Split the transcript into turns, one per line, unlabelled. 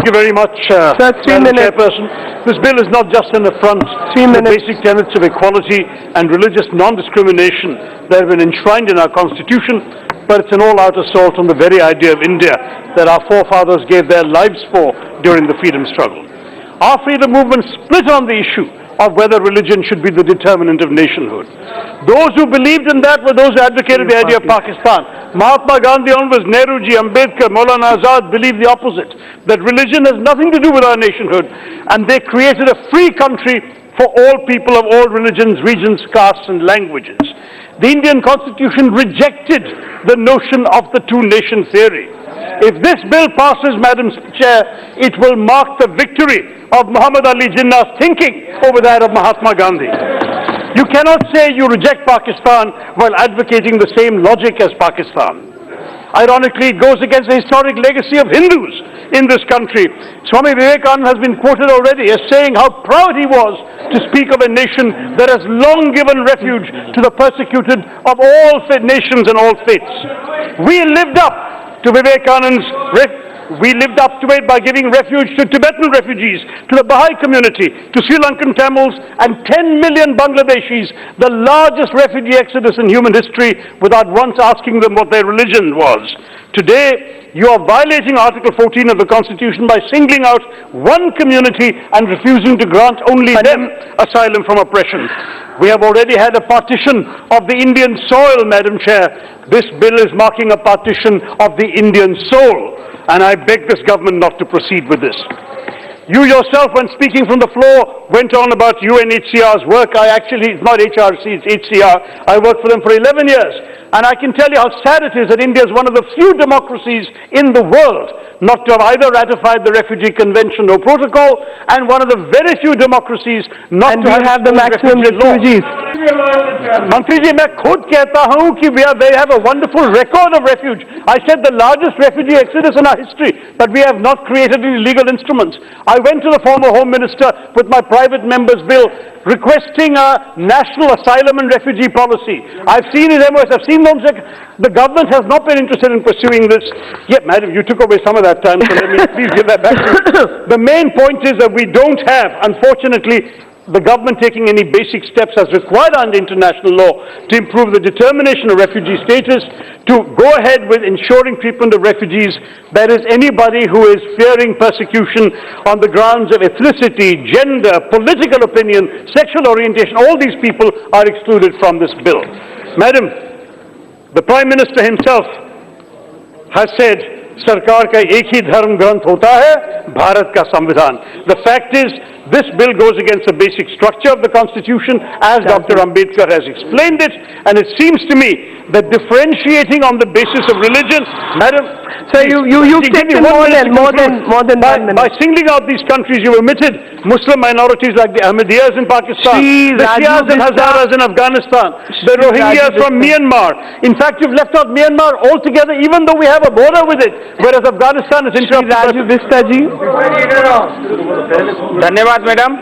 Thank you very much, Madam Chairperson. This bill is not just an affront to the basic tenets of equality and religious non-discrimination that have been enshrined in our Constitution, but it's an all-out assault on the very idea of India that our forefathers gave their lives for during the freedom struggle. Our freedom movement split on the issue of whether religion should be the determinant of nationhood. Those who believed in that were those who advocated the idea of Pakistan. Mahatma Gandhi onwards, Nehruji, Ambedkar, Maulana Azad believed the opposite, that religion has nothing to do with our nationhood, and they created a free country for all people of all religions, regions, castes and languages. The Indian Constitution rejected the notion of the two-nation theory. If this bill passes, Madam Chair, it will mark the victory of Muhammad Ali Jinnah's thinking over that of Mahatma Gandhi. You cannot say you reject Pakistan while advocating the same logic as Pakistan. Ironically, it goes against the historic legacy of Hindus in this country. Swami Vivekananda has been quoted already as saying how proud he was to speak of a nation that has long given refuge to the persecuted of all nations and all faiths. We lived up to Vivekananda's We lived up to it by giving refuge to Tibetan refugees, to the Baha'i community, to Sri Lankan Tamils, and 10 million Bangladeshis, the largest refugee exodus in human history, without once asking them what their religion was. Today, you are violating Article 14 of the Constitution by singling out one community and refusing to grant only them asylum from oppression. We have already had a partition of the Indian soil, Madam Chair. This bill is marking a partition of the Indian soul. And I beg this government not to proceed with this. You yourself, when speaking from the floor, went on about UNHCR's work. It's not HRC, it's HCR. I worked for them for 11 years. And I can tell you how sad it is that India is one of the few democracies in the world not to have either ratified the Refugee Convention or Protocol, and one of the very few democracies not to have the maximum refugees. Mantri ji, मैं खुद कहता हूँ कि they have a wonderful record of refuge. I said the largest refugee exodus in our history, but we have not created any legal instruments. I went to the former Home Minister with my private member's bill requesting a national asylum and refugee policy. I've seen his MOS, I've seen them. The government has not been interested in pursuing this. Yeah, madam, you took away some of that time, so let me please give that back to you. The main point is that we don't have, unfortunately, the government taking any basic steps as required under international law to improve the determination of refugee status, to go ahead with ensuring treatment of refugees. That is, anybody who is fearing persecution on the grounds of ethnicity, gender, political opinion, sexual orientation, all these people are excluded from this bill. Madam, the Prime Minister himself has said, Sarkar ka ek hi dharm granth hota hai, Bharat ka Samvidhan. The fact is, this bill goes against the basic structure of the Constitution, as Dr. Ambedkar has explained it, and it seems to me that differentiating on the basis of religion, madam,
so you've taken more than 1 minute.
By singling out these countries, you've omitted Muslim minorities like the Ahmadiyyas in Pakistan, the Shias and Hazaras in Afghanistan, the Rohingyas from Myanmar. In fact, you've left out Myanmar altogether, even though we have a border with it, whereas Afghanistan is interrupted.
धन्यवाद madam.